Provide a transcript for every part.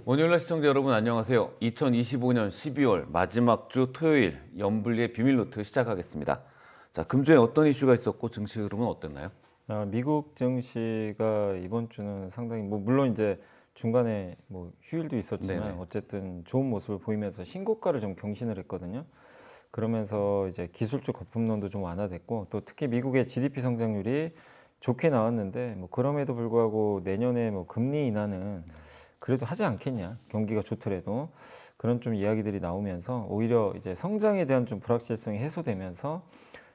원효일날 시청자 여러분 안녕하세요. 2025년 12월 마지막 주 토요일 연불리의 비밀노트 시작하겠습니다. 자, 금주에 어떤 이슈가 있었고 증시 흐름은 어땠나요? 미국 증시가 이번 주는 상당히 물론 이제 중간에 휴일도 있었지만 네네. 어쨌든 좋은 모습을 보이면서 신고가를 좀 경신을 했거든요. 그러면서 이제 기술적 거품론도 좀 완화됐고 또 특히 미국의 GDP 성장률이 좋게 나왔는데 그럼에도 불구하고 내년에 금리 인하는 그래도 하지 않겠냐, 경기가 좋더라도 그런 좀 이야기들이 나오면서 오히려 이제 성장에 대한 좀 불확실성이 해소되면서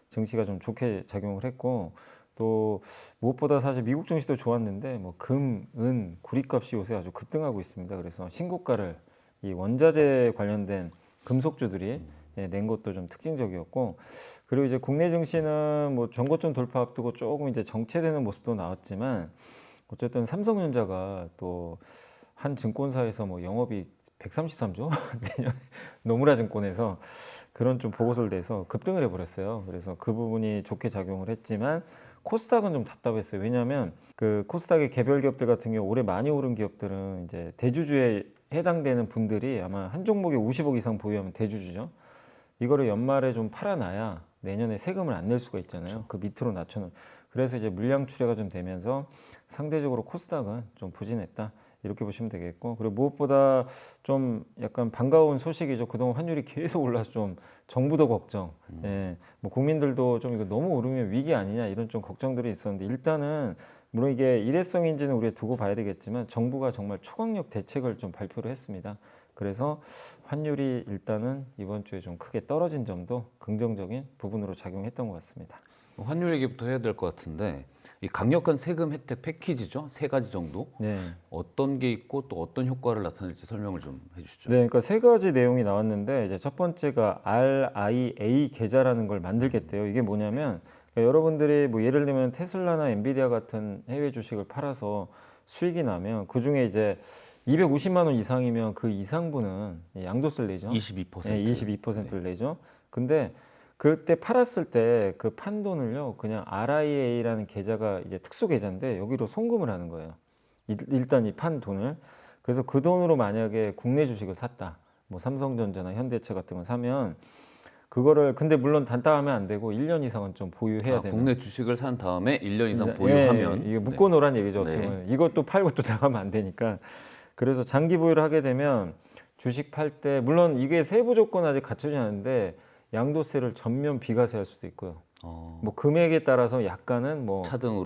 증시가 좀 좋게 작용을 했고, 또 무엇보다 사실 미국 증시도 좋았는데 금, 은, 구리값이 요새 아주 급등하고 있습니다. 그래서 신고가를 이 원자재 관련된 금속주들이 낸 것도 좀 특징적이었고, 그리고 이제 국내 증시는 전고점 돌파 앞두고 조금 이제 정체되는 모습도 나왔지만 어쨌든 삼성전자가 또 한 증권사에서 영업이 133조 내년 노무라 증권에서 그런 좀 보고서를 내서 급등을 해버렸어요. 그래서 그 부분이 좋게 작용을 했지만 코스닥은 좀 답답했어요. 왜냐하면 그 코스닥의 개별 기업들 같은 경우 올해 많이 오른 기업들은 이제 대주주에 해당되는 분들이 아마 한 종목에 50억 이상 보유하면 대주주죠. 이거를 연말에 좀 팔아놔야 내년에 세금을 안 낼 수가 있잖아요. 그 밑으로 낮춰놓은. 그래서 이제 물량 출회가 좀 되면서 상대적으로 코스닥은 좀 부진했다, 이렇게 보시면 되겠고, 그리고 무엇보다 좀 약간 반가운 소식이죠. 그동안 환율이 계속 올라서 좀 정부도 걱정, 국민들도 좀 이거 너무 오르면 위기 아니냐 이런 좀 걱정들이 있었는데, 일단은 물론 이게 일회성인지는 우리가 두고 봐야 되겠지만 정부가 정말 초강력 대책을 좀 발표를 했습니다. 그래서 환율이 일단은 이번 주에 좀 크게 떨어진 점도 긍정적인 부분으로 작용했던 것 같습니다. 환율 얘기부터 해야 될 것 같은데, 이 강력한 세금 혜택 패키지죠? 세 가지 정도? 네. 어떤 게 있고 또 어떤 효과를 나타낼지 설명을 좀 해주시죠. 네, 그러니까 세 가지 내용이 나왔는데, 이제 첫 번째가 RIA 계좌라는 걸 만들겠대요. 이게 뭐냐면 그러니까 여러분들이 예를 들면 테슬라나 엔비디아 같은 해외 주식을 팔아서 수익이 나면 그 중에 이제 250만 원 이상이면 그 이상분은 양도세를 내죠. 22%. 네, 22%를 내죠. 근데 그때 팔았을 때 그 판돈을요, 그냥 RIA라는 계좌가 이제 특수 계좌인데 여기로 송금을 하는 거예요. 일단 이 판 돈을. 그래서 그 돈으로 만약에 국내 주식을 샀다, 삼성전자나 현대차 같은 걸 사면 그거를, 근데 물론 단타하면 안 되고 1년 이상은 좀 보유해야 되는. 국내 주식을 산 다음에 1년 이상 예, 보유하면 이게 묶어놓으란 얘기죠. 어떻게 네. 보면 이것도 팔고 또 나가면 안 되니까. 그래서 장기 보유를 하게 되면 주식 팔 때, 물론 이게 세부 조건 아직 갖춰지지 않은데 양도세를 전면 비과세할 수도 있고요. 금액에 따라서 약간은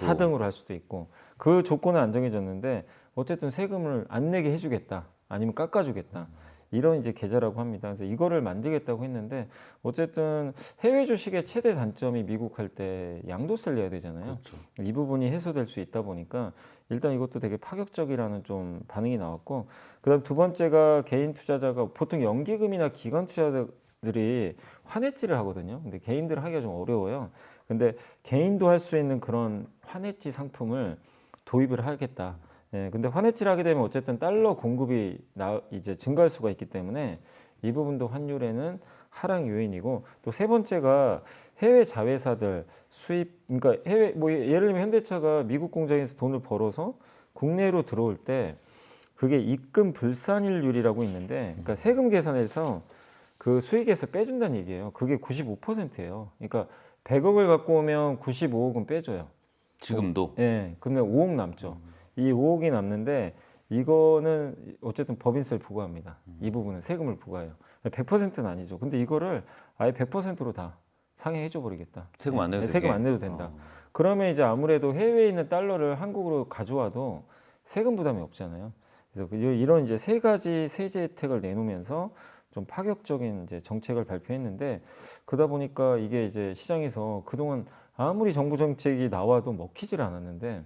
차등으로 할 수도 있고, 그 조건은 안 정해졌는데 어쨌든 세금을 안 내게 해주겠다, 아니면 깎아주겠다, 이런 이제 계좌라고 합니다. 그래서 이거를 만들겠다고 했는데, 어쨌든 해외 주식의 최대 단점이 미국 할 때 양도세를 내야 되잖아요. 그렇죠. 이 부분이 해소될 수 있다 보니까 일단 이것도 되게 파격적이라는 좀 반응이 나왔고, 그다음 두 번째가 개인 투자자가 보통 연기금이나 기관 투자자들이 환해지를 하거든요. 근데 개인들 하기가 좀 어려워요. 근데 개인도 할 수 있는 그런 환해지 상품을 도입을 하겠다. 근데 환해지를 하게 되면 어쨌든 달러 공급이 이제 증가할 수가 있기 때문에 이 부분도 환율에는 하락 요인이고, 또 세 번째가 해외 자회사들 수입, 그러니까 해외 예를 들면 현대차가 미국 공장에서 돈을 벌어서 국내로 들어올 때 그게 입금 불산일률이라고 있는데, 그러니까 세금 계산해서 그 수익에서 빼준다는 얘기예요. 그게 95%예요. 그러니까 100억을 갖고 오면 95억은 빼줘요. 지금도? 네, 근데 5억 남죠. 이 5억이 남는데 이거는 어쨌든 법인세를 부과합니다. 이 부분은 세금을 부과해요. 100%는 아니죠. 근데 이거를 아예 100%로 다 상해해줘 버리겠다. 세금 안 내도 되게? 세금 안 내도 된다. 그러면 이제 아무래도 해외에 있는 달러를 한국으로 가져와도 세금 부담이 없잖아요. 그래서 이런 이제 세 가지 세제 혜택을 내놓으면서 좀 파격적인 이제 정책을 발표했는데, 그러다 보니까 이게 이제 시장에서 그동안 아무리 정부 정책이 나와도 먹히질 않았는데,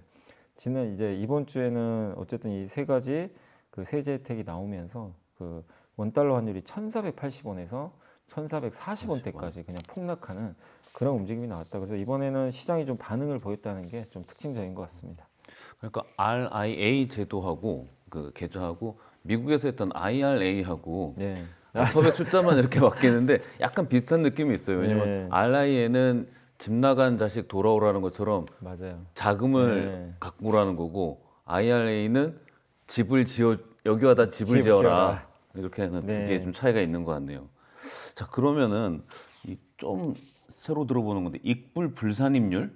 이제 이번 주에는 어쨌든 이 세 가지 그 세제 혜택이 나오면서 그 원달러 환율이 1,480원에서 1,440원대까지 그냥 폭락하는 그런 움직임이 나왔다. 그래서 이번에는 시장이 좀 반응을 보였다는 게 좀 특징적인 것 같습니다. 그러니까 RIA 제도하고 그 계좌하고 미국에서 했던 IRA하고 네. 섭의 숫자만 이렇게 바뀌는데 약간 비슷한 느낌이 있어요. 왜냐면 네. RIA는 집 나간 자식 돌아오라는 것처럼 맞아요. 자금을 네. 갖고 오라는 거고, IRA는 집을 지어 여기 다 집을 집을 지어라. 지어라. 이렇게 하는 두 네. 개의 좀 차이가 있는 것 같네요. 자, 그러면은 이 좀 새로 들어보는 건데 익불 불산입률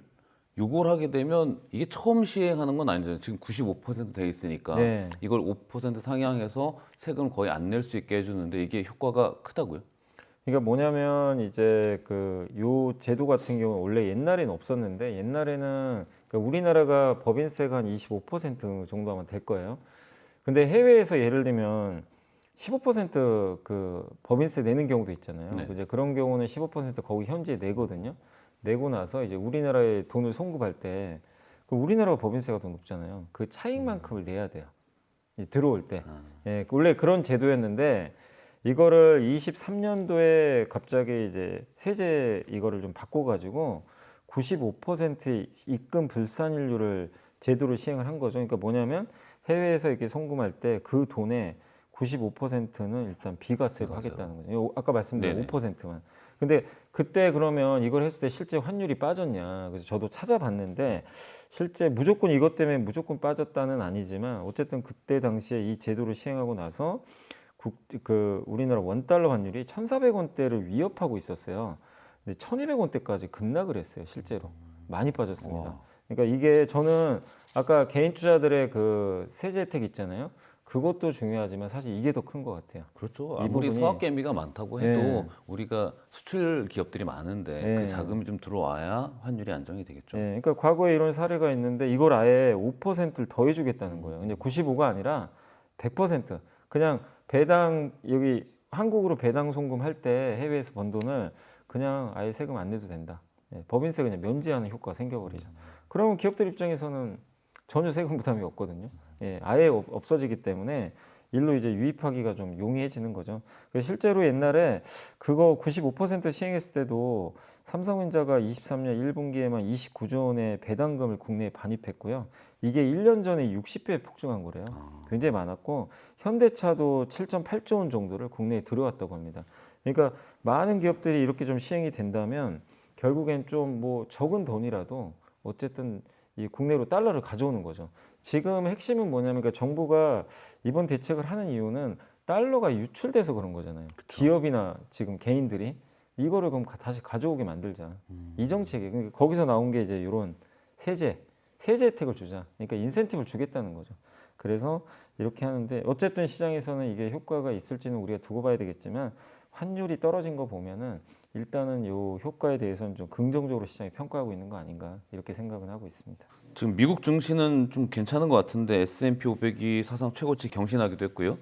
요걸 하게 되면 이게 처음 시행하는 건 아니잖아요. 지금 95%돼 있으니까 네. 이걸 5% 상향해서 세금을 거의 안 낼 수 있게 해주는데 이게 효과가 크다고요? 그러니까 뭐냐면 이제 그 요 제도 같은 경우 원래 옛날에는 없었는데 옛날에는 그러니까 우리나라가 법인세가 한 25% 정도 하면 될 거예요. 근데 해외에서 예를 들면 15%그 법인세 내는 경우도 있잖아요. 네. 이제 그런 경우는 15% 거기 현지에 내거든요. 내고 나서 이제 우리나라에 돈을 송금할 때 그 우리나라가 법인세가 더 높잖아요. 그 차익만큼을 내야 돼요. 이제 들어올 때. 예, 원래 그런 제도였는데 이거를 23년도에 갑자기 이제 세제 이거를 좀 바꿔가지고 95% 입금 불산일률을 제도로 시행을 한 거죠. 그러니까 뭐냐면 해외에서 이렇게 송금할 때 그 돈의 95%는 일단 비과세로 맞아요. 하겠다는 거죠. 요 아까 말씀드린 네네. 5%만. 근데 그때 그러면 이걸 했을 때 실제 환율이 빠졌냐? 그래서 저도 찾아봤는데 실제 무조건 이것 때문에 무조건 빠졌다는 아니지만 어쨌든 그때 당시에 이 제도를 시행하고 나서 그 우리나라 원달러 환율이 1,400원대를 위협하고 있었어요. 근데 1,200원대까지 급락을 했어요, 실제로. 많이 빠졌습니다. 와. 그러니까 이게 저는 아까 개인 투자들의 그 세제 혜택 있잖아요. 그것도 중요하지만 사실 이게 더 큰 것 같아요. 그렇죠. 이 아무리 부분이- 서학개미가 많다고 해도 네. 우리가 수출 기업들이 많은데 네. 그 자금이 좀 들어와야 환율이 안정이 되겠죠. 예, 그러니까 과거에 이런 사례가 있는데 이걸 아예 5%를 더해주겠다는 거예요. 근데 95가 아니라 100% 그냥 배당 여기 한국으로 배당 송금할 때 해외에서 번 돈을 그냥 아예 세금 안 내도 된다. 예, 법인세 그냥 면제하는 효과가 생겨버리죠. 그러면 기업들 입장에서는 전혀 세금 부담이 없거든요. 예, 아예 없어지기 때문에 일로 이제 유입하기가 좀 용이해지는 거죠. 그래서 실제로 옛날에 그거 95% 시행했을 때도 삼성전자가 23년 1분기에만 29조 원의 배당금을 국내에 반입했고요. 이게 1년 전에 60배 폭증한 거래요. 굉장히 많았고 현대차도 7.8조 원 정도를 국내에 들어왔다고 합니다. 그러니까 많은 기업들이 이렇게 좀 시행이 된다면 결국엔 좀 뭐 적은 돈이라도 어쨌든 이 국내로 달러를 가져오는 거죠. 지금 핵심은 뭐냐면 그러니까 정부가 이번 대책을 하는 이유는 달러가 유출돼서 그런 거잖아요. 기업이나 지금 개인들이 이거를 그럼 다시 가져오게 만들자. 이 정책이 그러니까 거기서 나온 게 이제 이런 세제 혜택을 주자. 그러니까 인센티브를 주겠다는 거죠. 그래서 이렇게 하는데 어쨌든 시장에서는 이게 효과가 있을지는 우리가 두고 봐야 되겠지만 환율이 떨어진 거 보면은 일단은 요 효과에 대해서는 좀 긍정적으로 시장이 평가하고 있는 거 아닌가 이렇게 생각은 하고 있습니다. 지금 미국 증시는 좀 괜찮은 것 같은데 S&P 500이 사상 최고치 경신하기도 했고요.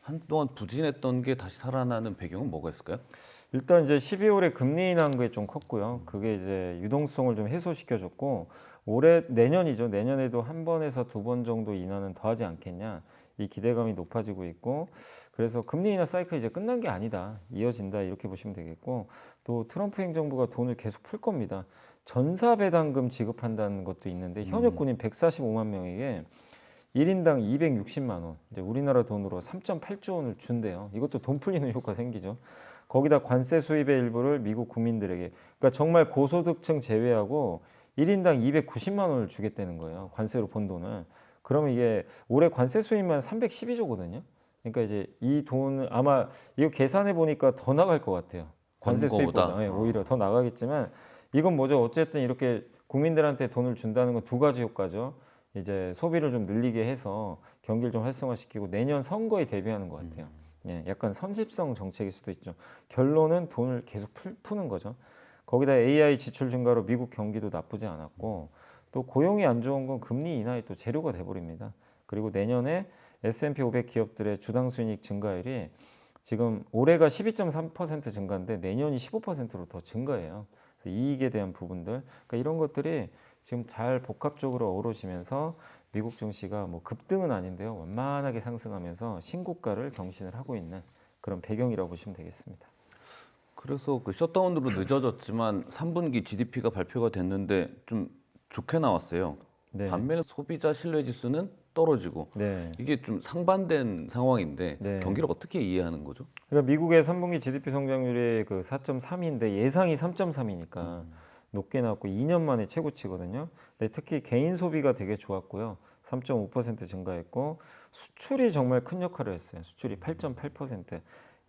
한동안 부진했던 게 다시 살아나는 배경은 뭐가 있을까요? 일단 이제 12월에 금리 인하한 게 좀 컸고요. 그게 이제 유동성을 좀 해소시켜줬고 올해 내년이죠. 내년에도 한 번에서 두 번 정도 인하는 더 하지 않겠냐. 이 기대감이 높아지고 있고 그래서 금리 인하 사이클 이제 끝난 게 아니다. 이어진다 이렇게 보시면 되겠고 또 트럼프 행정부가 돈을 계속 풀 겁니다. 전사배당금 지급한다는 것도 있는데 현역 군인 145만 명에게 1인당 260만 원, 이제 우리나라 돈으로 3.8조 원을 준대요. 이것도 돈 풀리는 효과 생기죠. 거기다 관세 수입의 일부를 미국 국민들에게, 그러니까 정말 고소득층 제외하고 1인당 290만 원을 주겠다는 거예요. 관세로 번 돈을. 그러면 이게 올해 관세 수입만 312조거든요. 그러니까 이제 이 돈을 아마 이거 계산해 보니까 더 나갈 것 같아요. 관세 수입보다 네, 오히려 더 나가겠지만 이건 뭐죠? 어쨌든 이렇게 국민들한테 돈을 준다는 건 두 가지 효과죠. 이제 소비를 좀 늘리게 해서 경기를 좀 활성화시키고 내년 선거에 대비하는 것 같아요. 예, 약간 선집성 정책일 수도 있죠. 결론은 돈을 계속 푸는 거죠. 거기다 AI 지출 증가로 미국 경기도 나쁘지 않았고 또 고용이 안 좋은 건 금리 인하의 또 재료가 돼버립니다. 그리고 내년에 S&P 500 기업들의 주당 수익 증가율이 지금 올해가 12.3% 증가인데 내년이 15%로 더 증가해요. 그래서 이익에 대한 부분들, 그러니까 이런 것들이 지금 잘 복합적으로 어우러지면서 미국 증시가 뭐 급등은 아닌데요, 완만하게 상승하면서 신고가를 경신을 하고 있는 그런 배경이라고 보시면 되겠습니다. 그래서 그 셧다운으로 늦어졌지만 3분기 GDP가 발표가 됐는데 좀 좋게 나왔어요. 네. 반면에 소비자 신뢰 지수는 떨어지고 네. 이게 좀 상반된 상황인데 네. 경기를 어떻게 이해하는 거죠? 그러니까 미국의 3분기 GDP 성장률이 그 4.3인데 예상이 3.3이니까 높게 나왔고 2년 만에 최고치거든요. 근데 특히 개인 소비가 되게 좋았고요. 3.5% 증가했고 수출이 정말 큰 역할을 했어요. 수출이 8.8%.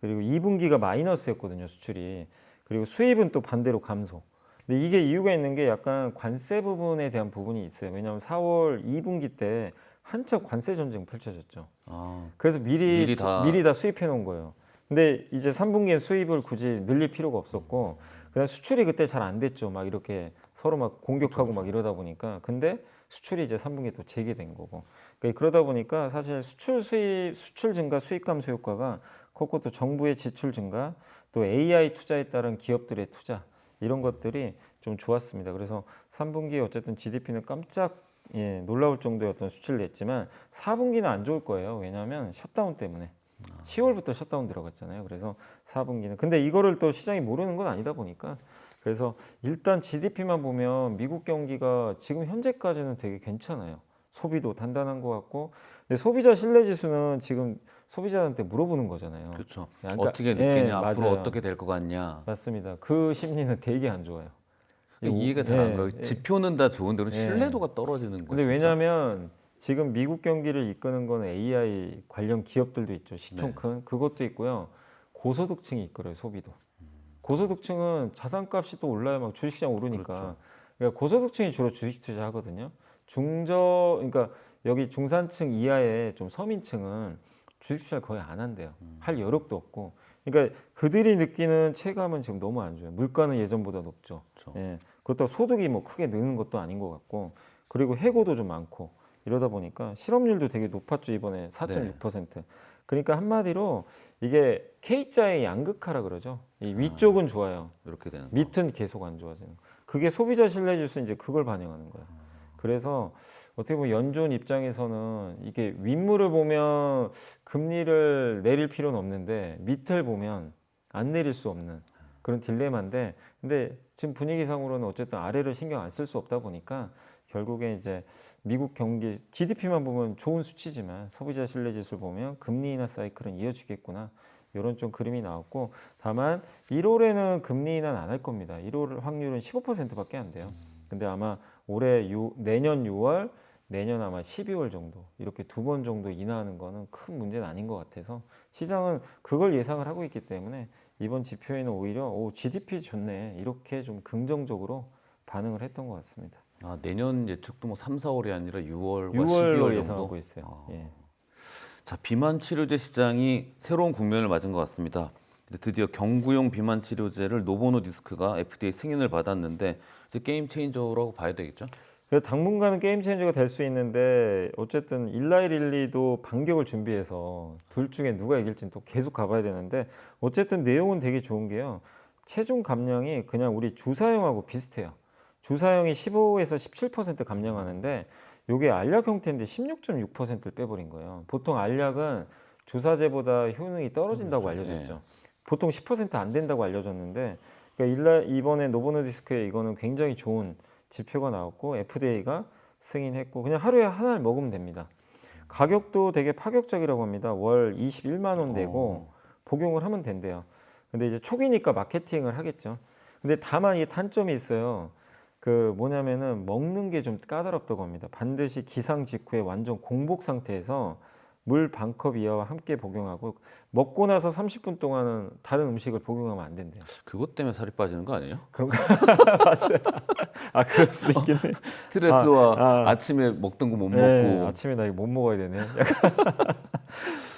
그리고 2분기가 마이너스였거든요, 수출이. 그리고 수입은 또 반대로 감소. 근데 이게 이유가 있는 게 약간 관세 부분에 대한 부분이 있어요. 왜냐하면 4월 2분기 때 한참 관세 전쟁 펼쳐졌죠. 아, 그래서 미리 다- 미리 다 수입해 놓은 거예요. 근데 이제 3분기에 수입을 굳이 늘릴 필요가 없었고, 그냥 수출이 그때 잘 안 됐죠. 막 이렇게 서로 막 공격하고 막 이러다 보니까. 근데 수출이 이제 3분기에 또 재개된 거고. 그러다 보니까 사실 수출 증가, 수입 감소 효과가 컸고 또 정부의 지출 증가, 또 AI 투자에 따른 기업들의 투자 이런 것들이 좀 좋았습니다. 그래서 3분기에 어쨌든 GDP는 깜짝 놀라울 정도의 어떤 수치를 냈지만 4분기는 안 좋을 거예요. 왜냐하면 셧다운 때문에 10월부터 셧다운 들어갔잖아요. 그래서 4분기는 근데 이거를 또 시장이 모르는 건 아니다 보니까 그래서 일단 GDP만 보면 미국 경기가 지금 현재까지는 되게 괜찮아요. 소비도 단단한 것 같고 근데 소비자 신뢰 지수는 지금 소비자한테 물어보는 거잖아요. 그렇죠. 그러니까, 어떻게 느끼냐, 앞으로 맞아요. 어떻게 될 것 같냐. 맞습니다. 그 심리는 되게 안 좋아요. 이해가 잘 안 가요. 지표는 다 좋은데 그럼 예. 신뢰도가 떨어지는 거죠. 근데 왜냐하면 지금 미국 경기를 이끄는 건 AI 관련 기업들도 있죠. 시총 네. 큰 그것도 있고요. 고소득층이 이끌어요. 소비도. 고소득층은 자산값이 또 올라야 막 주식시장 오르니까. 그렇죠. 그러니까 고소득층이 주로 주식 투자하거든요. 그러니까 여기 중산층 이하의 좀 서민층은 주식 투자를 거의 안 한대요. 할 여력도 없고. 그러니까 그들이 느끼는 체감은 지금 너무 안 좋아요. 물가는 예전보다 높죠. 그렇죠. 예. 그렇다고 소득이 뭐 크게 느는 것도 아닌 것 같고. 그리고 해고도 좀 많고. 이러다 보니까 실업률도 되게 높았죠. 이번에 4.6%. 그러니까 한마디로 이게 K자의 양극화라 그러죠. 이 위쪽은 좋아요. 이렇게 되는 거. 밑은 계속 안 좋아지는 거. 그게 소비자 신뢰 지수 이제 그걸 반영하는 거야. 그래서 어떻게 보면 연준 입장에서는 이게 윗물을 보면 금리를 내릴 필요는 없는데 밑을 보면 안 내릴 수 없는 그런 딜레마인데 근데 지금 분위기상으로는 어쨌든 아래를 신경 안 쓸 수 없다 보니까 결국에 이제 미국 경기 GDP만 보면 좋은 수치지만 소비자 신뢰 지수를 보면 금리 인하 사이클은 이어지겠구나. 이런 좀 그림이 나왔고 다만 1월에는 금리 인하는 안 할 겁니다. 1월 확률은 15%밖에 안 돼요. 근데 아마 내년 6월, 내년 아마 12월 정도 이렇게 2번 정도 인하하는 거는 큰 문제는 아닌 것 같아서 시장은 그걸 예상을 하고 있기 때문에 이번 지표에는 오히려 GDP 좋네 이렇게 좀 긍정적으로 반응을 했던 것 같습니다. 아, 내년 예측도 뭐 3, 4월이 아니라 6월과 6월로 12월 정도. 예상하고 있어요. 아. 예. 자, 비만 치료제 시장이 새로운 국면을 맞은 것 같습니다. 이제 드디어 경구용 비만 치료제를 노보노디스크가 FDA 승인을 받았는데 이제 게임 체인저라고 봐야 되겠죠? 그래서 당분간은 게임 체인저가 될 수 있는데 어쨌든 일라이 릴리도 반격을 준비해서 둘 중에 누가 이길지는 또 계속 가봐야 되는데 어쨌든 내용은 되게 좋은 게요. 체중 감량이 그냥 우리 주사형하고 비슷해요. 주사형이 15에서 17% 감량하는데 이게 알약 형태인데 16.6%를 빼버린 거예요. 보통 알약은 주사제보다 효능이 떨어진다고 알려졌죠. 보통 10%안 된다고 알려졌는데 그러니까 이번에 노보노디스크에 이거는 굉장히 좋은 지표가 나왔고 FDA가 승인했고 그냥 하루에 하나를 먹으면 됩니다. 가격도 되게 파격적이라고 합니다. 월 21만 원 내고 복용을 하면 된대요. 근데 이제 초기니까 마케팅을 하겠죠. 근데 다만 이 단점이 있어요. 그 뭐냐면은 먹는 게 좀 까다롭다고 합니다. 반드시 기상 직후에 완전 공복 상태에서 물 반컵 이하와 함께 복용하고 먹고 나서 30분 동안은 다른 음식을 복용하면 안 된대요. 그것 때문에 살이 빠지는 거 아니에요? 그런가? 맞아요. 아 그럴 수도 있겠네. 스트레스와 아침에 먹던 거 못 먹고. 아침에 나 이거 못 먹어야 되네.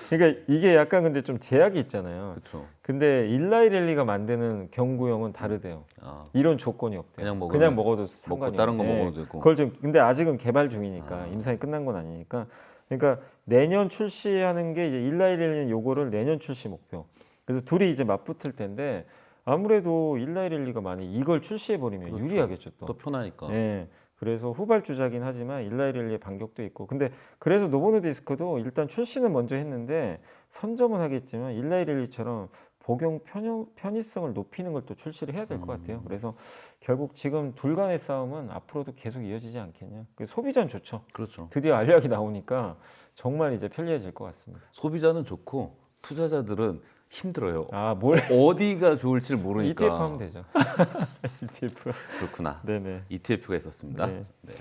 그러니까 이게 약간 근데 좀 제약이 있잖아요. 그렇죠. 근데 일라이 릴리가 만드는 경구형은 다르대요. 아, 이런 조건이 없대요. 그냥 먹어도 먹고 상관이 다른 거 없네. 먹어도 되고. 그걸 좀 근데 아직은 개발 중이니까 임상이 끝난 건 아니니까. 그러니까 내년 출시하는 게 이제 일라이 릴리는 요거를 내년 출시 목표. 그래서 둘이 이제 맞붙을 텐데 아무래도 일라이 릴리가 만약 이걸 출시해 버리면 그렇죠. 유리하겠죠 또. 또 편하니까. 네. 그래서 후발주자긴 하지만 일라이 릴리의 반격도 있고 근데 그래서 노보노디스크도 일단 출시는 먼저 했는데 선점은 하겠지만 일라이 릴리처럼 복용 편의성을 높이는 걸 또 출시를 해야 될 것 같아요. 그래서 결국 지금 둘 간의 싸움은 앞으로도 계속 이어지지 않겠냐. 소비자는 좋죠. 그렇죠. 드디어 알약이 나오니까 정말 이제 편리해질 것 같습니다. 소비자는 좋고 투자자들은 힘들어요. 뭘 어디가 좋을지 모르니까. ETF 하면 되죠. ETF. 그렇구나. 네네. ETF가 있었습니다. 네. 네.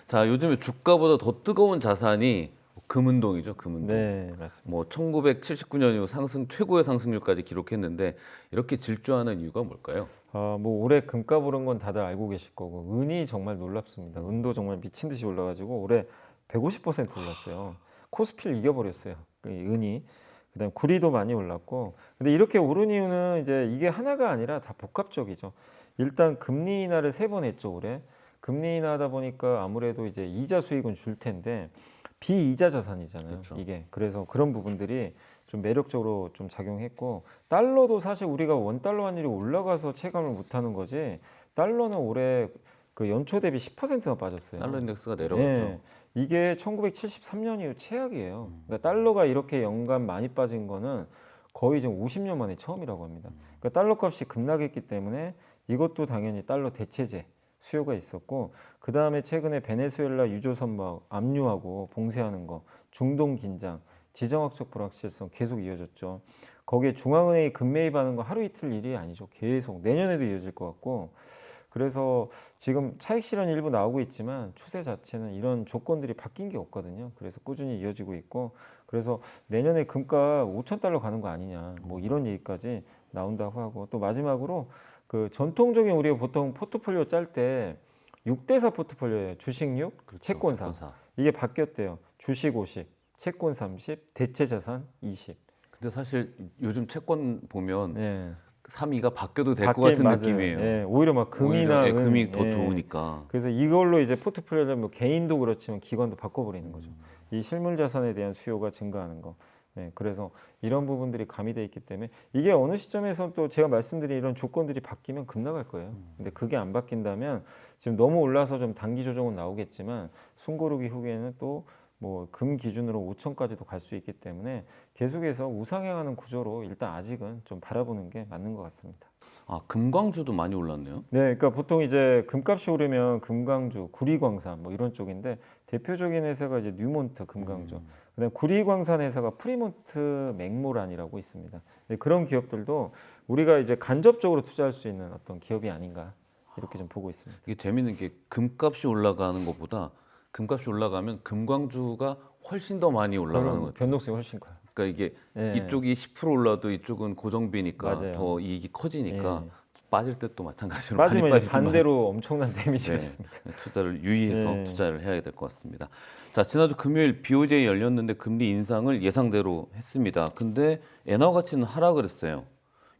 자, 요즘에 주가보다 더 뜨거운 자산이 금운동이죠. 금운동. 네, 맞습니다. 뭐 1979년 이후 상승 최고의 상승률까지 기록했는데 이렇게 질주하는 이유가 뭘까요? 뭐 올해 금값 오른 건 다들 알고 계실 거고 은이 정말 놀랍습니다. 은도 정말 미친 듯이 올라가지고 올해 150% 올랐어요. 코스피를 이겨버렸어요. 그 은이. 그다음 구리도 많이 올랐고. 근데 이렇게 오른 이유는 이제 이게 하나가 아니라 다 복합적이죠. 일단 금리 인하를 3번 했죠 올해. 금리 인하하다 보니까 아무래도 이제 이자 수익은 줄 텐데 비이자 자산이잖아요. 그렇죠. 이게 그래서 그런 부분들이 좀 매력적으로 좀 작용했고 달러도 사실 우리가 원달러 환율이 올라가서 체감을 못하는 거지 달러는 올해 그 연초 대비 10%나 빠졌어요. 달러 인덱스가 내려갔죠. 네, 이게 1973년 이후 최악이에요. 그러니까 달러가 이렇게 연간 많이 빠진 거는 거의 지금 50년 만에 처음이라고 합니다. 그러니까 달러 값이 급락했기 때문에 이것도 당연히 달러 대체제 수요가 있었고 그 다음에 최근에 베네수엘라 유조 선박 압류하고 봉쇄하는 거, 중동 긴장, 지정학적 불확실성 계속 이어졌죠. 거기에 중앙은행이 급매입하는 거 하루 이틀 일이 아니죠. 계속 내년에도 이어질 것 같고 그래서 지금 차익 실현이 일부 나오고 있지만 추세 자체는 이런 조건들이 바뀐 게 없거든요. 그래서 꾸준히 이어지고 있고 그래서 내년에 금값 5,000달러 가는 거 아니냐 뭐 이런 얘기까지 나온다고 하고 또 마지막으로 그 전통적인 우리가 보통 포트폴리오 짤 때 6대4 포트폴리오예요. 주식 6, 그렇죠. 채권 4. 이게 바뀌었대요. 주식 50, 채권 30, 대체 자산 20. 근데 사실 요즘 채권 보면 네. 3위가 바뀌어도 될 것 같은 맞아요. 느낌이에요. 네, 오히려 막 금이나 오히려, 은, 금이 더 예. 좋으니까. 그래서 이걸로 이제 포트폴리오를 뭐 개인도 그렇지만 기관도 바꿔버리는 거죠. 이 실물 자산에 대한 수요가 증가하는 거. 네, 그래서 이런 부분들이 가미돼 있기 때문에 이게 어느 시점에서 또 제가 말씀드린 이런 조건들이 바뀌면 급락할 거예요. 근데 그게 안 바뀐다면 지금 너무 올라서 좀 단기 조정은 나오겠지만 숨고르기 후에는 또 뭐 금 기준으로 5천까지도 갈 수 있기 때문에 계속해서 우상향하는 구조로 일단 아직은 좀 바라보는 게 맞는 것 같습니다. 아, 금광주도 많이 올랐네요. 네, 그러니까 보통 이제 금값이 오르면 금강주, 구리광산 뭐 이런 쪽인데 대표적인 회사가 이제 뉴몬트 금강주, 그다음 구리광산 회사가 프리몬트 맥모란이라고 있습니다. 네, 그런 기업들도 우리가 이제 간접적으로 투자할 수 있는 어떤 기업이 아닌가 이렇게 좀 보고 있습니다. 이게 재밌는 게 금값이 올라가는 것보다 금값이 올라가면 금광주가 훨씬 더 많이 올라가는 것 같아요. 변동성이 훨씬 커요. 그러니까 이게 예. 이쪽이 10% 올라도 이쪽은 고정비니까 맞아요. 더 이익이 커지니까 예. 빠질 때 또 마찬가지로 빠지면 많이 이제 빠지지만 반대로 엄청난 데미지가 네, 있습니다. 투자를 유의해서 네. 투자를 해야 될 것 같습니다. 자, 지난주 금요일 BOJ 열렸는데 금리 인상을 예상대로 했습니다. 근데 엔화 가치는 하락을 했어요.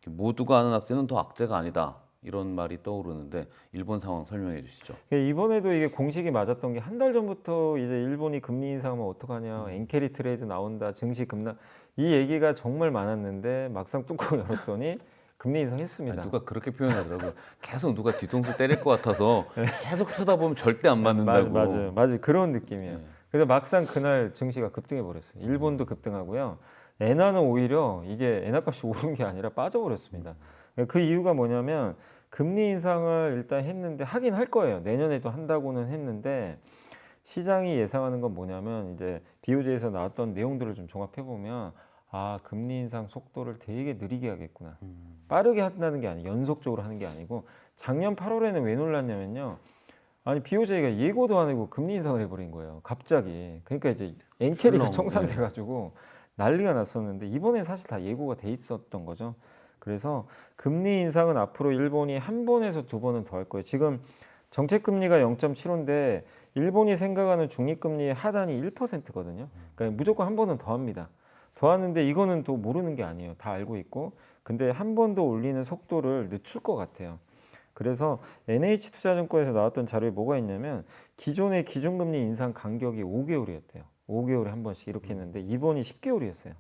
모두가 아는 악재는 더 악재가 아니다. 이런 말이 떠오르는데 일본 상황 설명해 주시죠. 이번에도 이게 공식이 맞았던 게 한 달 전부터 이제 일본이 금리 인상하면 어떡하냐, 엔캐리 트레이드 나온다, 증시 급락 이 얘기가 정말 많았는데 막상 뚜껑 열었더니 금리 인상했습니다. 누가 그렇게 표현하더라고요. 계속 누가 뒤통수 때릴 것 같아서 계속 쳐다보면 절대 안 맞는다고. 맞아요. 그런 느낌이에요. 네. 그래서 막상 그날 증시가 급등해 버렸어요. 일본도 급등하고요. 엔화는 오히려 이게 엔화 값이 오른 게 아니라 빠져버렸습니다. 그 이유가 뭐냐면 금리 인상을 일단 했는데 하긴 할 거예요. 내년에도 한다고는 했는데 시장이 예상하는 건 뭐냐면 이제 BOJ에서 나왔던 내용들을 좀 종합해 보면 아 금리 인상 속도를 되게 느리게 하겠구나. 빠르게 한다는 게 아니고 연속적으로 하는 게 아니고 작년 8월에는 왜 놀랐냐면요. 아니 BOJ가 예고도 안 하고 금리 인상을 해버린 거예요. 갑자기. 그러니까 이제 엔캐리가 술렁, 청산돼가지고 난리가 났었는데 이번에 사실 다 예고가 돼 있었던 거죠. 그래서 금리 인상은 앞으로 일본이 한 번에서 두 번은 더 할 거예요. 지금 정책 금리가 0.75인데 일본이 생각하는 중립금리의 하단이 1%거든요. 그러니까 무조건 한 번은 더 합니다. 더 하는데 이거는 또 모르는 게 아니에요. 다 알고 있고. 근데 한 번 더 올리는 속도를 늦출 것 같아요. 그래서 NH투자증권에서 나왔던 자료에 뭐가 있냐면 기존의 기준금리 인상 간격이 5개월이었대요. 5개월에 한 번씩 이렇게 했는데 이번이 10개월이었어요.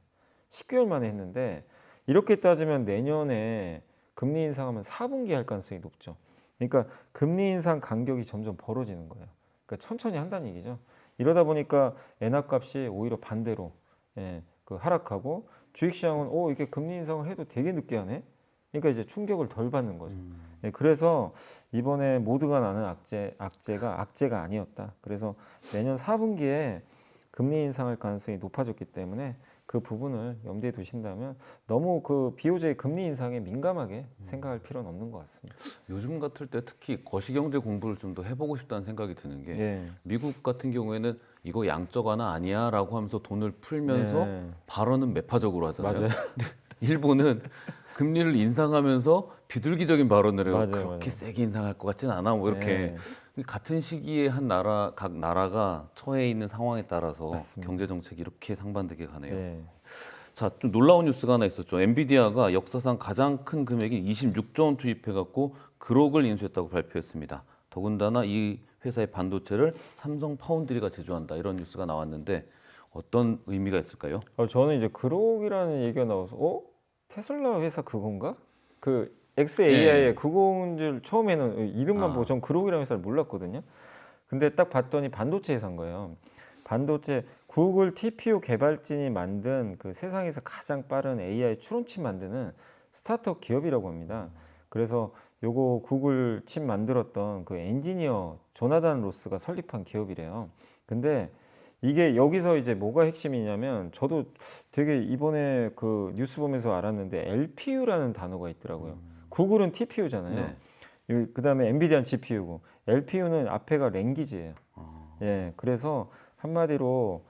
10개월 만에 했는데 이렇게 따지면 내년에 금리 인상하면 4분기 할 가능성이 높죠. 그러니까 금리 인상 간격이 점점 벌어지는 거예요. 그러니까 천천히 한다는 얘기죠. 이러다 보니까 엔화 값이 오히려 반대로 그 하락하고 주식시장은 이게 금리 인상을 해도 되게 늦게 하네. 그러니까 이제 충격을 덜 받는 거죠. 그래서 이번에 모두가 아는 악재가 악재가 아니었다. 그래서 내년 4분기에 금리 인상할 가능성이 높아졌기 때문에 그 부분을 염두에 두신다면 너무 그 BOJ 금리 인상에 민감하게 생각할 필요는 없는 것 같습니다. 요즘 같을 때 특히 거시경제 공부를 좀 더 해보고 싶다는 생각이 드는 게 예. 미국 같은 경우에는 이거 양적 완화 아니야라고 하면서 돈을 풀면서 네. 발언은 매파적으로 하잖아요. 맞아요. 일본은 금리를 인상하면서 비둘기적인 발언을 해요. 맞아요, 그렇게 맞아요. 세게 인상할 것 같지는 않아. 뭐 이렇게 네. 같은 시기에 각 나라가 처해 있는 상황에 따라서 맞습니다. 경제 정책이 이렇게 상반되게 가네요. 네. 자, 좀 놀라운 뉴스가 하나 있었죠. 엔비디아가 역사상 가장 큰 금액인 26조 원 투입해갖고 그록을 인수했다고 발표했습니다. 더군다나 이 회사의 반도체를 삼성 파운드리가 제조한다 이런 뉴스가 나왔는데 어떤 의미가 있을까요? 저는 이제 그록이라는 얘기가 나와서 테슬라 회사 그건가? 그 XAI의 네. 그건 줄 처음에는 이름만 아. 보고 전 그록이라는 회사를 몰랐거든요. 근데 딱 봤더니 반도체 회사인 거예요. 반도체 구글 TPU 개발진이 만든 그 세상에서 가장 빠른 AI 추론칩 만드는 스타트업 기업이라고 합니다. 그래서 요거 구글 칩 만들었던 그 엔지니어 조나단 로스가 설립한 기업이래요. 근데 이게 여기서 이제 뭐가 핵심이냐면 저도 되게 이번에 그 뉴스 보면서 알았는데 LPU라는 단어가 있더라고요. 구글은 TPU잖아요. 네. 그다음에 엔비디아는 GPU고 LPU는 앞에가 랭귀지예요. 예, 그래서 한마디로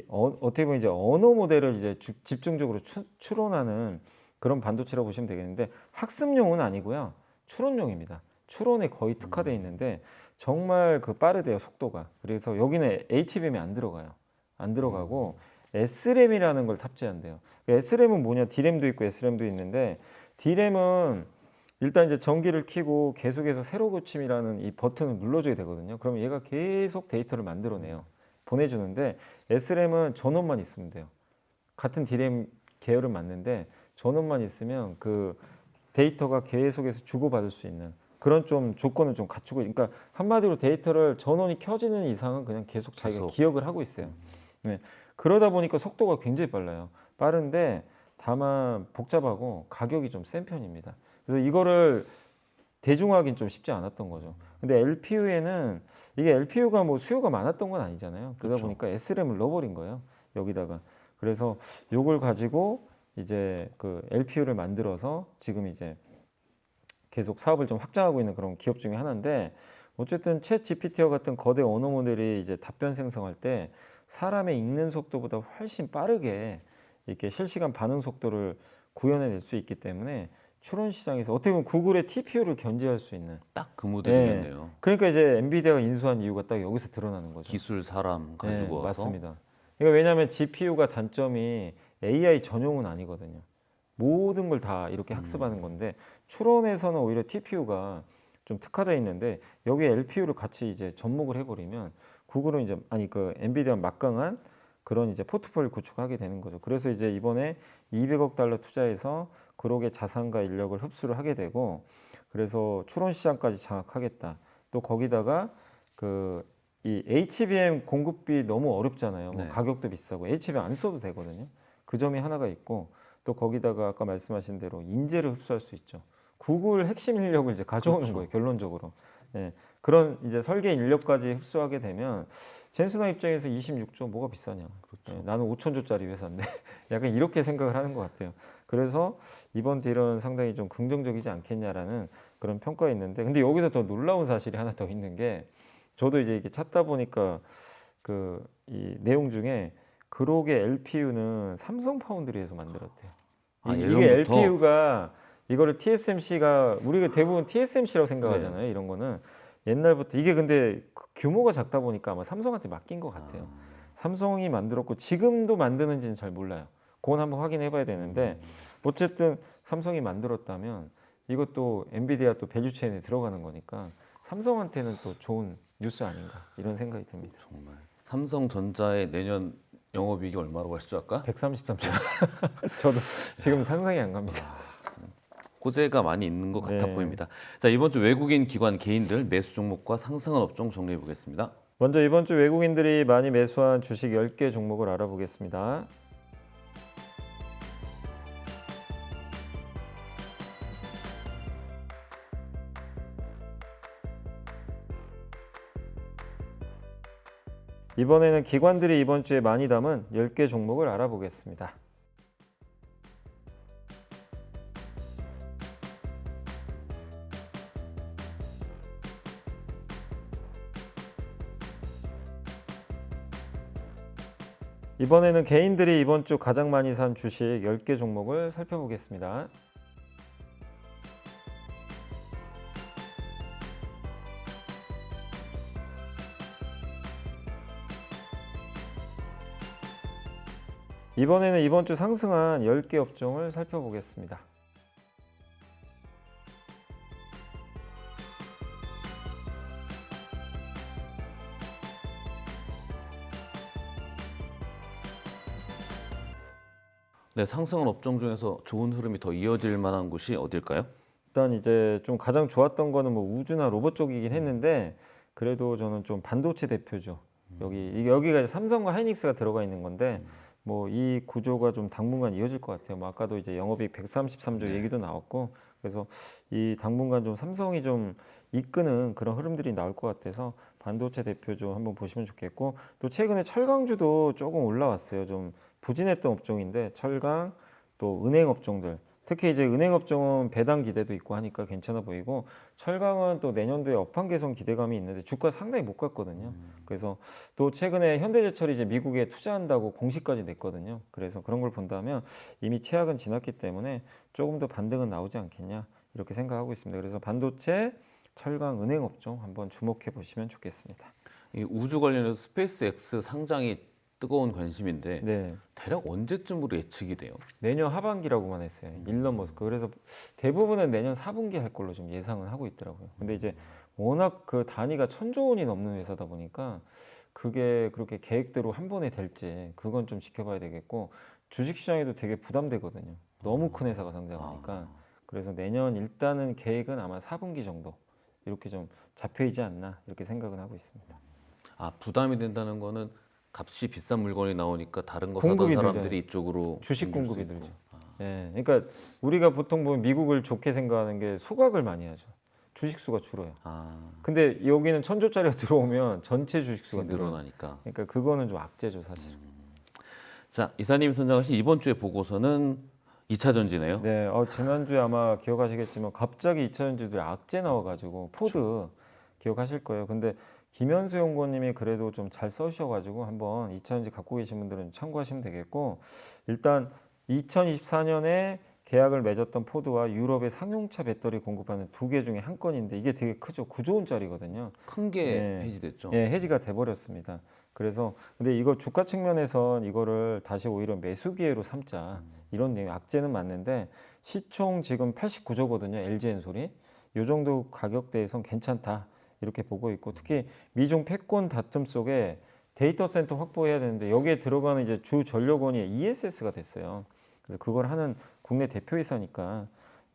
어떻게 보면 이제 언어 모델을 이제 집중적으로 추론하는 그런 반도체라고 보시면 되겠는데 학습용은 아니고요. 추론용입니다. 추론에 거의 특화되어 있는데 정말 그 빠르대요, 속도가. 그래서 여기는 HBM이 안 들어가요. 안 들어가고 SRAM이라는 걸 탑재한대요. SRAM은 뭐냐? D램도 있고 SRAM도 있는데 D램은 일단 이제 전기를 켜고 계속해서 세로 고침이라는 이 버튼을 눌러줘야 되거든요. 그러면 얘가 계속 데이터를 만들어내요. 보내주는데 SRAM은 전원만 있으면 돼요. 같은 D램 계열은 맞는데 전원만 있으면 그 데이터가 계속해서 주고받을 수 있는 그런 좀 조건을 좀 갖추고, 그러니까 한마디로 데이터를 전원이 켜지는 이상은 그냥 계속 자기가 계속. 기억을 하고 있어요. 네. 그러다 보니까 속도가 굉장히 빨라요. 빠른데 다만 복잡하고 가격이 좀 센 편입니다. 그래서 이거를 대중화하기는 좀 쉽지 않았던 거죠. 근데 LPU에는 이게 LPU가 뭐 수요가 많았던 건 아니잖아요. 그러다 그렇죠. 보니까 SRAM을 넣어버린 거예요. 여기다가. 그래서 요걸 가지고 이제 그 LPU를 만들어서 지금 이제 계속 사업을 좀 확장하고 있는 그런 기업 중에 하나인데, 어쨌든 챗 GPT와 같은 거대 언어 모델이 이제 답변 생성할 때 사람의 읽는 속도보다 훨씬 빠르게 이렇게 실시간 반응 속도를 구현해낼 수 있기 때문에 추론 시장에서 어떻게 보면 구글의 TPU를 견제할 수 있는, 딱 그 모델이겠네요. 그러니까 이제 엔비디아가 인수한 이유가 딱 여기서 드러나는 거죠. 기술 사람 가지고 네, 와서 맞습니다. 그러니까 왜냐하면 GPU가 단점이 AI 전용은 아니거든요. 모든 걸 다 이렇게 학습하는 건데 추론에서는 오히려 TPU가 좀 특화되어 있는데 여기에 LPU를 같이 이제 접목을 해버리면 구글은 이제 그 엔비디아 막강한 그런 이제 포트폴리오 구축하게 되는 거죠. 그래서 이제 이번에 200억 달러 투자해서 그lok의 자산과 인력을 흡수를 하게 되고, 그래서 추론 시장까지 장악하겠다. 또 거기다가 이 HBM 공급비 너무 어렵잖아요. 뭐 네. 가격도 비싸고 HBM 안 써도 되거든요. 그 점이 하나가 있고, 또 거기다가 아까 말씀하신 대로 인재를 흡수할 수 있죠. 구글 핵심 인력을 이제 가져오는 그렇죠. 거예요, 결론적으로. 예, 그런 이제 설계 인력까지 흡수하게 되면 젠슨화 입장에서 26조 뭐가 비싸냐. 그렇죠. 예, 나는 5천조짜리 회사인데 약간 이렇게 생각을 하는 것 같아요. 그래서 이번 딜은 상당히 좀 긍정적이지 않겠냐라는 그런 평가가 있는데, 근데 여기서 더 놀라운 사실이 하나 더 있는 게, 저도 이제 이렇게 찾다 보니까 이 내용 중에 그록의 LPU는 삼성 파운드리에서 만들었대요. 아, 이게 예전부터? LPU가 이거를 TSMC가, 우리가 대부분 TSMC라고 생각하잖아요. 이런 거는 옛날부터 이게, 근데 규모가 작다 보니까 아마 삼성한테 맡긴 것 같아요. 삼성이 만들었고 지금도 만드는지는 잘 몰라요. 그건 한번 확인해 봐야 되는데 어쨌든 삼성이 만들었다면 이것도 엔비디아 또 밸류체인에 들어가는 거니까 삼성한테는 또 좋은 뉴스 아닌가 이런 생각이 듭니다. 정말 삼성전자의 내년 영업이익이 얼마라고 하시죠 아까? 133조. 저도 지금 상상이 안 갑니다. 호재가 많이 있는 것 같아 네. 보입니다. 자, 이번 주 외국인 기관 개인들 매수 종목과 상승한 업종 정리해 보겠습니다. 먼저 이번 주 외국인들이 많이 매수한 주식 10개 종목을 알아보겠습니다. 이번에는 기관들이 이번 주에 많이 담은 10개 종목을 알아보겠습니다. 이번에는 개인들이 이번 주 가장 많이 산 주식 10개 종목을 살펴보겠습니다. 이번에는 이번 주 상승한 10개 업종을 살펴보겠습니다. 네, 상승한 업종 중에서 좋은 흐름이 더 이어질 만한 곳이 어딜까요? 일단 이제 좀 가장 좋았던 거는 뭐 우주나 로봇 쪽이긴 했는데 그래도 저는 좀 반도체 대표죠. 여기가 이제 삼성과 하이닉스가 들어가 있는 건데 뭐 이 구조가 좀 당분간 이어질 것 같아요. 뭐 아까도 이제 영업이익 133조 네. 얘기도 나왔고 그래서 이 당분간 좀 삼성이 좀 이끄는 그런 흐름들이 나올 것 같아서 반도체 대표죠 한번 보시면 좋겠고 또 최근에 철강주도 조금 올라왔어요. 좀 부진했던 업종인데 철강 또 은행 업종들 특히 이제 은행 업종은 배당 기대도 있고 하니까 괜찮아 보이고 철강은 또 내년도에 업황 개선 기대감이 있는데 주가 상당히 못 갔거든요. 그래서 또 최근에 현대제철이 이제 미국에 투자한다고 공시까지 냈거든요. 그래서 그런 걸 본다면 이미 최악은 지났기 때문에 조금 더 반등은 나오지 않겠냐 이렇게 생각하고 있습니다. 그래서 반도체, 철강, 은행 업종 한번 주목해 보시면 좋겠습니다. 이 우주 관련해서 스페이스X 상장이 뜨거운 관심인데 네. 대략 언제쯤으로 예측이 돼요? 내년 하반기라고만 했어요. 일론 머스크. 그래서 대부분은 내년 4분기 할 걸로 좀 예상을 하고 있더라고요. 근데 이제 워낙 그 단위가 1,000조 원이 넘는 회사다 보니까 그게 그렇게 계획대로 한 번에 될지 그건 좀 지켜봐야 되겠고 주식시장에도 되게 부담되거든요. 너무 큰 회사가 상장하니까. 그래서 내년 일단은 계획은 아마 4분기 정도 이렇게 좀 잡혀 있지 않나 이렇게 생각은 하고 있습니다. 아, 부담이 된다는 거는 값이 비싼 물건이 나오니까 다른 거 사던 공급이 사람들이 늘잖아요. 이쪽으로 주식 옮길 수 공급이 있고. 늘죠. 예, 그러니까 우리가 보통 보면 미국을 좋게 생각하는 게 소각을 많이 하죠. 주식 수가 줄어요. 아, 근데 여기는 1,000조짜리가 들어오면 전체 주식 수가 늘어나요. 늘어나니까. 그러니까 그거는 좀 악재죠, 사실. 자, 이사님 선정하신 이번 주의 보고서는 2차 전지네요. 네, 지난주에 아마 기억하시겠지만 갑자기 2차전지들이 악재 나와가지고 포드 기억하실 거예요. 근데 김현수 연구원님이 그래도 좀 잘 써주셔가지고 한번 2차전지 갖고 계신 분들은 참고하시면 되겠고 일단 2024년에 계약을 맺었던 포드와 유럽의 상용차 배터리 공급하는 2개 중에 한 건인데 이게 되게 크죠. 9조 원짜리거든요. 큰 게 네. 해지됐죠. 예, 해지가 돼버렸습니다. 그래서 근데 이거 주가 측면에선 이거를 다시 오히려 매수 기회로 삼자 이런 내용 악재는 맞는데 시총 지금 89조거든요. LG엔솔이 이 정도 가격대에선 괜찮다 이렇게 보고 있고 특히 미중 패권 다툼 속에 데이터 센터 확보해야 되는데 여기에 들어가는 이제 주 전력원이 ESS가 됐어요. 그래서 그걸 하는 국내 대표이사니까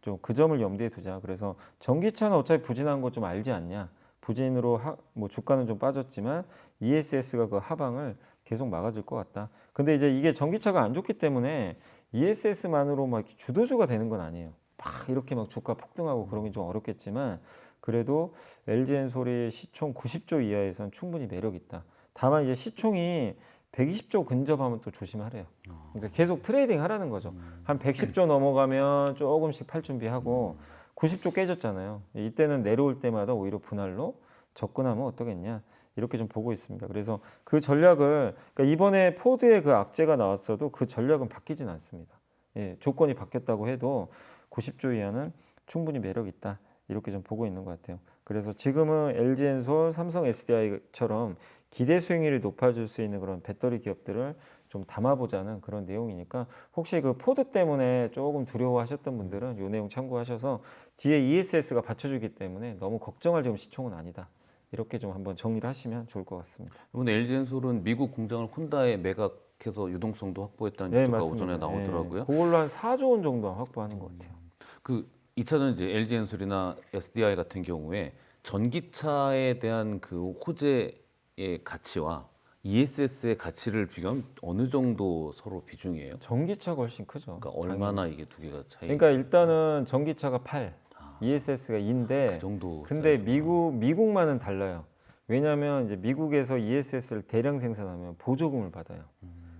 좀 그 점을 염두에 두자. 그래서 전기차는 어차피 부진한 거 좀 알지 않냐. 부진으로 뭐 주가는 좀 빠졌지만 ESS가 그 하방을 계속 막아줄 것 같다. 근데 이제 이게 전기차가 안 좋기 때문에 ESS만으로 막 이렇게 주도주가 되는 건 아니에요. 막 이렇게 막 주가 폭등하고 그러긴 좀 어렵겠지만 그래도 LG엔솔이 시총 90조 이하에선 충분히 매력 있다. 다만 이제 시총이 120조 근접하면 또 조심하래요. 그러니까 계속 트레이딩 하라는 거죠. 한 110조 넘어가면 조금씩 팔 준비하고 90조 깨졌잖아요. 이때는 내려올 때마다 오히려 분할로 접근하면 어떠겠냐 이렇게 좀 보고 있습니다. 그래서 그 전략을 그러니까 이번에 포드의 그 악재가 나왔어도 그 전략은 바뀌진 않습니다. 예, 조건이 바뀌었다고 해도 90조 이하는 충분히 매력 있다 이렇게 좀 보고 있는 것 같아요. 그래서 지금은 LG엔솔, 삼성 SDI처럼 기대 수익률이 높아질 수 있는 그런 배터리 기업들을 좀 담아보자는 그런 내용이니까 혹시 그 포드 때문에 조금 두려워하셨던 분들은 이 내용 참고하셔서 뒤에 ESS가 받쳐주기 때문에 너무 걱정할 지금 시총은 아니다. 이렇게 좀 한번 정리를 하시면 좋을 것 같습니다. 이번에 LG엔솔은 미국 공장을 혼다에 매각해서 유동성도 확보했다는 네, 뉴스가 맞습니다. 오전에 나오더라고요. 네, 그걸로 한 4조 원 정도 확보하는 것 같아요. 그 2차 전지 LG엔솔이나 SDI 같은 경우에 전기차에 대한 그 호재의 가치와 ESS의 가치를 비교하면 어느 정도 서로 비중이에요? 전기차가 훨씬 크죠. 그러니까 얼마나 이게 두 개가 차이? 그러니까 일단은 전기차가 8, ESS가 그 2인데 정도. 근데 차이구나. 미국만은 달라요. 왜냐하면 이제 미국에서 ESS를 대량 생산하면 보조금을 받아요.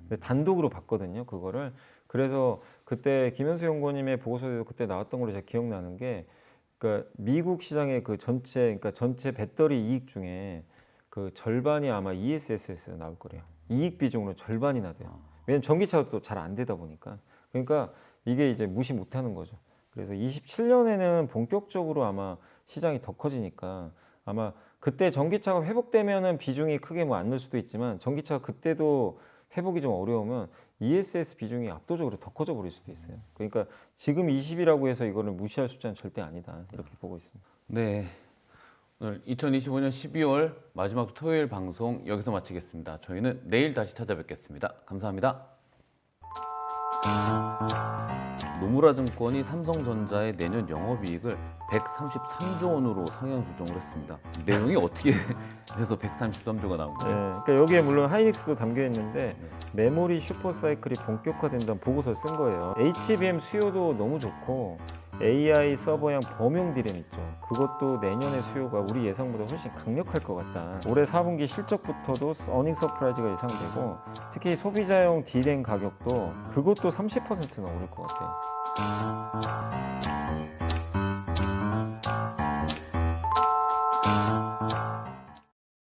근데 단독으로 받거든요, 그거를. 그래서 그때 김현수 연구원님의 보고서에도 그때 나왔던 걸로 제가 기억나는 게, 그러니까 미국 시장의 그 전체, 그러니까 전체 배터리 이익 중에 그 절반이 아마 ESS에서 나올 거래요. 이익 비중으로 절반이나 돼요. 왜냐면 전기차가 또 잘 안 되다 보니까. 그러니까 이게 이제 무시 못하는 거죠. 그래서 27년에는 본격적으로 아마 시장이 더 커지니까 아마 그때 전기차가 회복되면은 비중이 크게 뭐 안 늘 수도 있지만 전기차가 그때도 회복이 좀 어려우면 ESS 비중이 압도적으로 더 커져 버릴 수도 있어요. 그러니까 지금 20이라고 해서 이거를 무시할 숫자는 절대 아니다. 이렇게 보고 있습니다. 네. 오늘 2025년 12월 마지막 토요일 방송 여기서 마치겠습니다. 저희는 내일 다시 찾아뵙겠습니다. 감사합니다. 노무라 증권이 삼성전자의 내년 영업이익을 133조 원으로 상향 조정을 했습니다. 내용이 어떻게 해서 133조가 나온 네, 거예요? 그러니까 여기에 물론 하이닉스도 담겨 있는데 메모리 슈퍼사이클이 본격화된다는 보고서를 쓴 거예요. HBM 수요도 너무 좋고 AI 서버형 범용 디램 있죠. 그것도 내년의 수요가 우리 예상보다 훨씬 강력할 것 같다. 올해 4분기 실적부터도 어닝 서프라이즈가 예상되고 특히 소비자용 디램 가격도 그것도 30%는 오를 것 같아요.